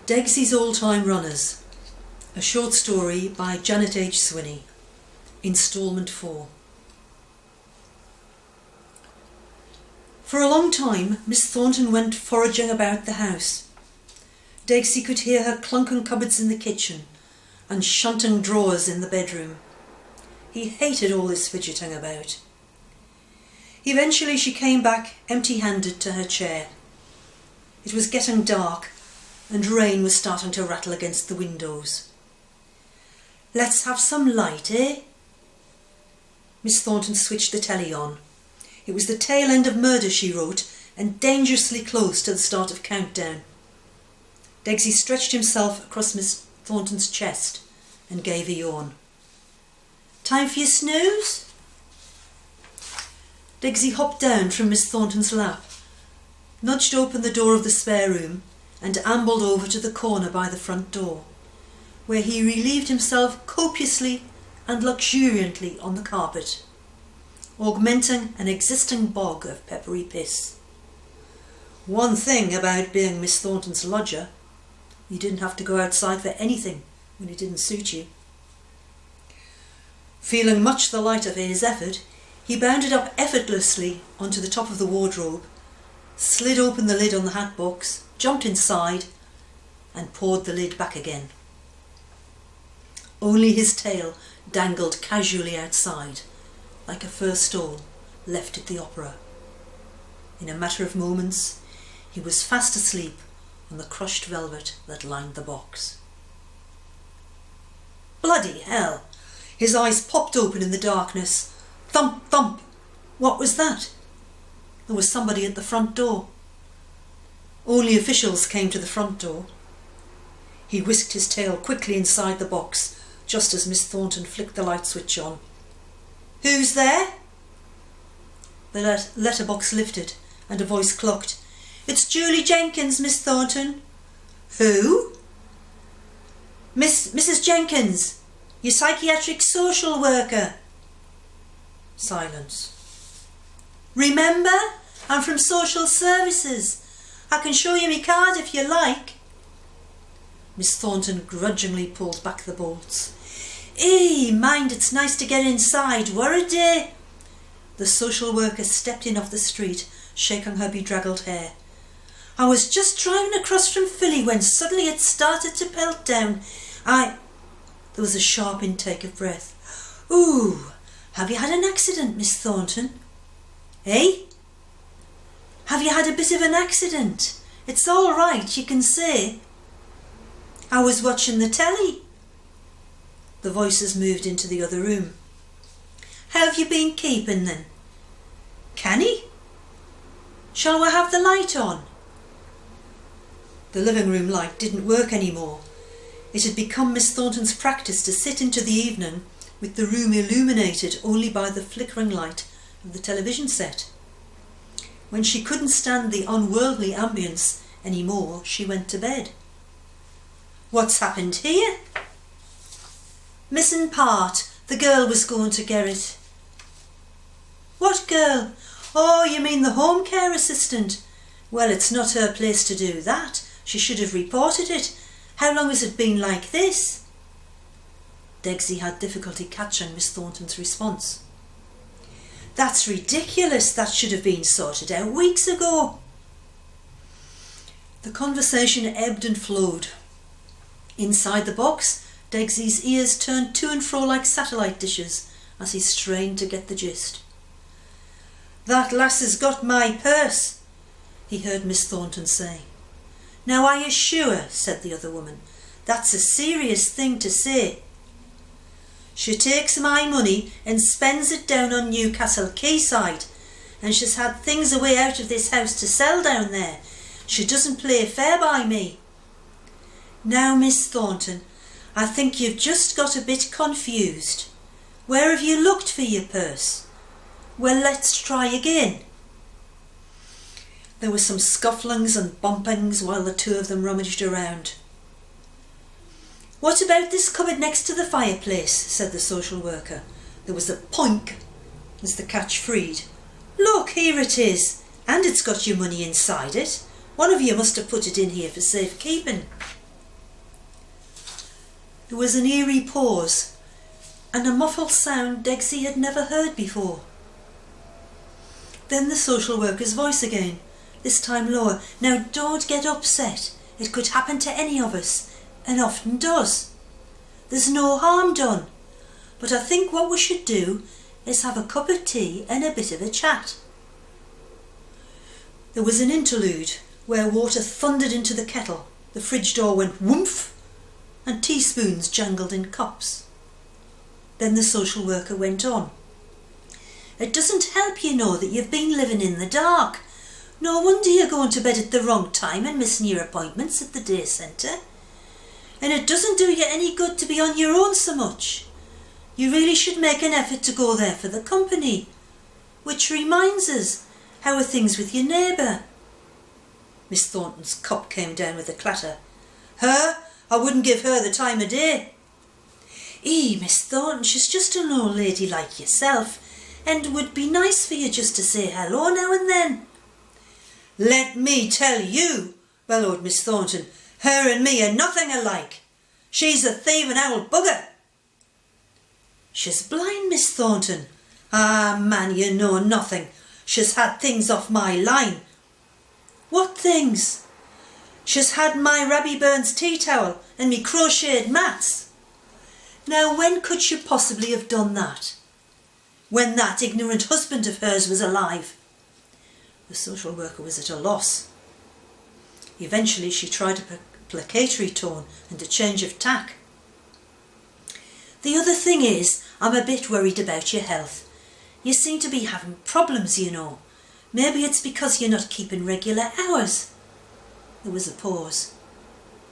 Degsie's All-Time Runners, a short story by H Swinney, instalment 4. For a long time Miss Thornton went foraging about the house. Degsie could hear her clunking cupboards in the kitchen and shunting drawers in the bedroom. He hated all this fidgeting about. Eventually she came back empty-handed to her chair. It was getting dark and rain was starting to rattle against the windows. "Let's have some light, eh?" Miss Thornton switched the telly on. It was the tail end of Murder, She Wrote, and dangerously close to the start of Countdown. Degsie stretched himself across Miss Thornton's chest and gave a yawn. "Time for your snooze?" Degsie hopped down from Miss Thornton's lap, nudged open the door of the spare room and ambled over to the corner by the front door, where he relieved himself copiously and luxuriantly on the carpet, augmenting an existing bog of peppery piss. One thing about being Miss Thornton's lodger, you didn't have to go outside for anything when it didn't suit you. Feeling much the lighter for his effort, he bounded up effortlessly onto the top of the wardrobe, slid open the lid on the hat box, jumped inside and poured the lid back again. Only his tail dangled casually outside, like a fur stole left at the opera. In a matter of moments, he was fast asleep on the crushed velvet that lined the box. Bloody hell! His eyes popped open in the darkness. Thump, thump! What was that? There was somebody at the front door. Only officials came to the front door. He whisked his tail quickly inside the box, just as Miss Thornton flicked the light switch on. "Who's there?" The letterbox lifted and a voice clucked. "It's Julie Jenkins, Miss Thornton." "Who?" Mrs. Jenkins, your psychiatric social worker." Silence. "Remember, I'm from social services. I can show you my card if you like." Miss Thornton grudgingly pulled back the bolts. Mind, it's nice to get inside, worridy." The social worker stepped in off the street, shaking her bedraggled hair. "I was just driving across from Philly when suddenly it started to pelt down. There was a sharp intake of breath. "Ooh, have you had an accident, Miss Thornton?" "Eh?" "Have you had a bit of an accident? It's all right, you can say." "I was watching the telly." The voices moved into the other room. "How have you been keeping then?" "Canny? Shall we have the light on?" The living room light didn't work anymore. It had become Miss Thornton's practice to sit into the evening with the room illuminated only by the flickering light of the television set. When she couldn't stand the unworldly ambience any more, she went to bed. "What's happened here?" "Missing part. The girl was going to get it." "What girl?" "Oh, you mean the home care assistant. Well, it's not her place to do that. She should have reported it. How long has it been like this?" Degsie had difficulty catching Miss Thornton's response. "That's ridiculous. That should have been sorted out weeks ago." The conversation ebbed and flowed. Inside the box, Degsie's ears turned to and fro like satellite dishes as he strained to get the gist. "That lass has got my purse," he heard Miss Thornton say. "Now are you sure?" said the other woman. "That's a serious thing to say." "She takes my money and spends it down on Newcastle quayside, and she's had things away out of this house to sell down there. She doesn't play fair by me." "Now, Miss Thornton, I think you've just got a bit confused. Where have you looked for your purse?" "Well, let's try again." There were some scufflings and bumpings while the two of them rummaged around. "What about this cupboard next to the fireplace?" said the social worker. There was a poink as the catch freed. "Look, here it is, and it's got your money inside it. One of you must have put it in here for safekeeping." There was an eerie pause, and a muffled sound Degsie had never heard before. Then the social worker's voice again, this time lower. "Now don't get upset. It could happen to any of us, and often does. There's no harm done. But I think what we should do is have a cup of tea and a bit of a chat." There was an interlude where water thundered into the kettle, the fridge door went whoomph, and teaspoons jangled in cups. Then the social worker went on. "It doesn't help, you know, that you've been living in the dark. No wonder you're going to bed at the wrong time and missing your appointments at the day centre. And it doesn't do you any good to be on your own so much. You really should make an effort to go there for the company. Which reminds us, how are things with your neighbour?" Miss Thornton's cup came down with a clatter. "Her? I wouldn't give her the time of day." Miss Thornton, she's just an old lady like yourself, and it would be nice for you just to say hello now and then." "Let me tell you," bellowed Miss Thornton, "her and me are nothing alike. She's a thieving old bugger." "She's blind, Miss Thornton." "Ah, man, you know nothing. She's had things off my line." "What things?" "She's had my Rabbie Burns tea towel and me crocheted mats." "Now when could she possibly have done that?" "When that ignorant husband of hers was alive." The social worker was at a loss. Eventually she tried a placatory tone and a change of tack. "The other thing is, I'm a bit worried about your health. You seem to be having problems, you know. Maybe it's because you're not keeping regular hours." There was a pause.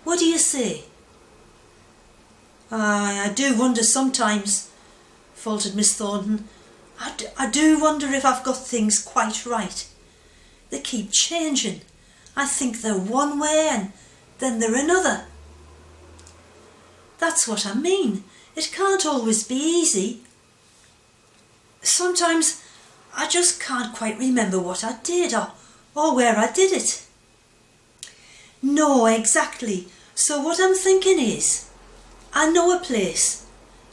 "What do you say?" I do wonder sometimes," faltered Miss Thornton. I do wonder if I've got things quite right. They keep changing. I think they're one way and then they're another." "That's what I mean. It can't always be easy. Sometimes I just can't quite remember what I did or where I did it." "No, exactly. So what I'm thinking is, I know a place.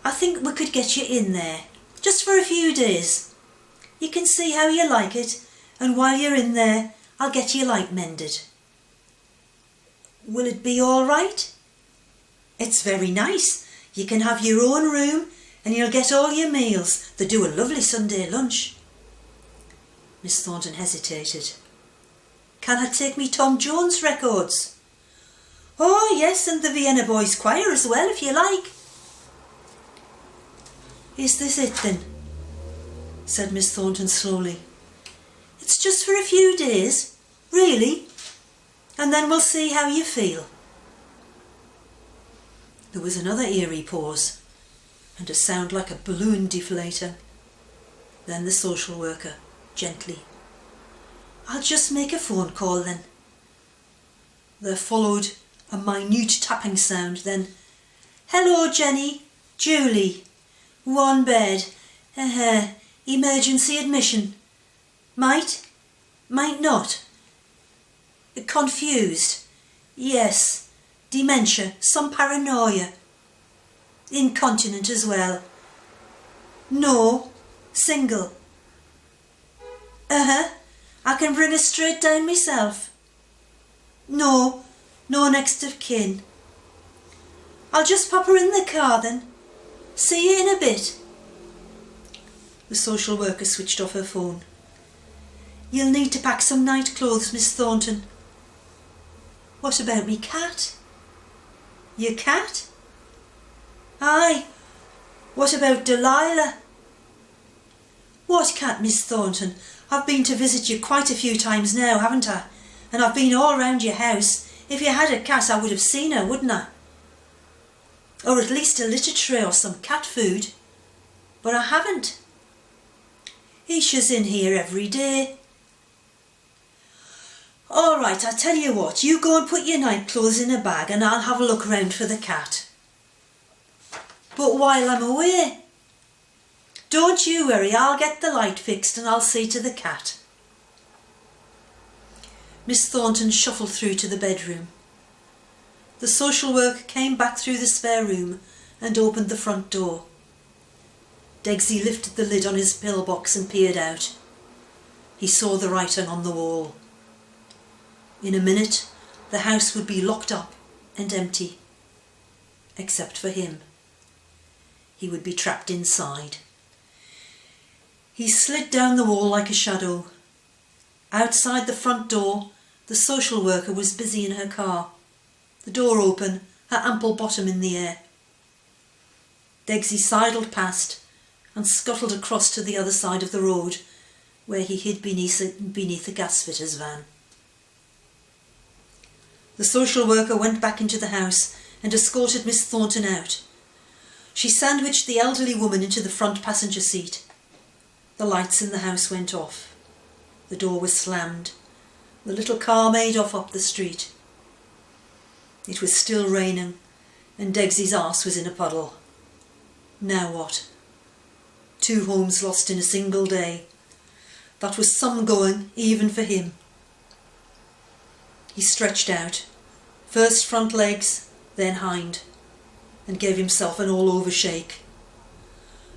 I think we could get you in there, just for a few days. You can see how you like it, and while you're in there, I'll get your light mended." "Will it be all right?" "It's very nice. You can have your own room, and you'll get all your meals. They do a lovely Sunday lunch." Miss Thornton hesitated. "Can I take me Tom Jones records?" "Oh yes, and the Vienna Boys Choir as well, if you like." "Is this it then?" said Miss Thornton slowly. "It's just for a few days, really, and then we'll see how you feel." There was another eerie pause, and a sound like a balloon deflator. Then the social worker, gently, "I'll just make a phone call then." There followed a minute tapping sound, then, "Hello, Jenny, Julie. One bed. Emergency admission. Might not. Confused. Yes. Dementia, some paranoia. Incontinent as well. No. Single. I can bring her straight down myself. No next of kin. I'll just pop her in the car then. See you in a bit." The social worker switched off her phone. "You'll need to pack some night clothes, Miss Thornton." "What about me cat?" "Your cat?" "Aye. What about Delilah?" "What cat, Miss Thornton? I've been to visit you quite a few times now, haven't I? And I've been all round your house. If you had a cat, I would have seen her, wouldn't I? Or at least a litter tray or some cat food. But I haven't. Isha's in here every day." "All right, I tell you what, you go and put your night clothes in a bag and I'll have a look round for the cat." "But while I'm away?" "Don't you worry, I'll get the light fixed and I'll see to the cat." Miss Thornton shuffled through to the bedroom. The social worker came back through the spare room and opened the front door. Degsie lifted the lid on his pillbox and peered out. He saw the writing on the wall. In a minute, the house would be locked up and empty, except for him. He would be trapped inside. He slid down the wall like a shadow. Outside the front door, the social worker was busy in her car, the door open, her ample bottom in the air. Degsie sidled past and scuttled across to the other side of the road, where he hid beneath a gasfitter's van. The social worker went back into the house and escorted Miss Thornton out. She sandwiched the elderly woman into the front passenger seat. The lights in the house went off. The door was slammed. The little car made off up the street. It was still raining, and Degsie's arse was in a puddle. Now what? 2 homes lost in a single day. That was some going, even for him. He stretched out, first front legs, then hind, and gave himself an all-over shake.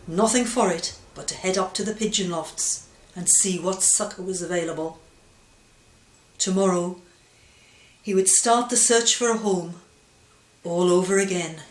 Nothing for it but to head up to the pigeon lofts and see what succour was available. Tomorrow he would start the search for a home all over again.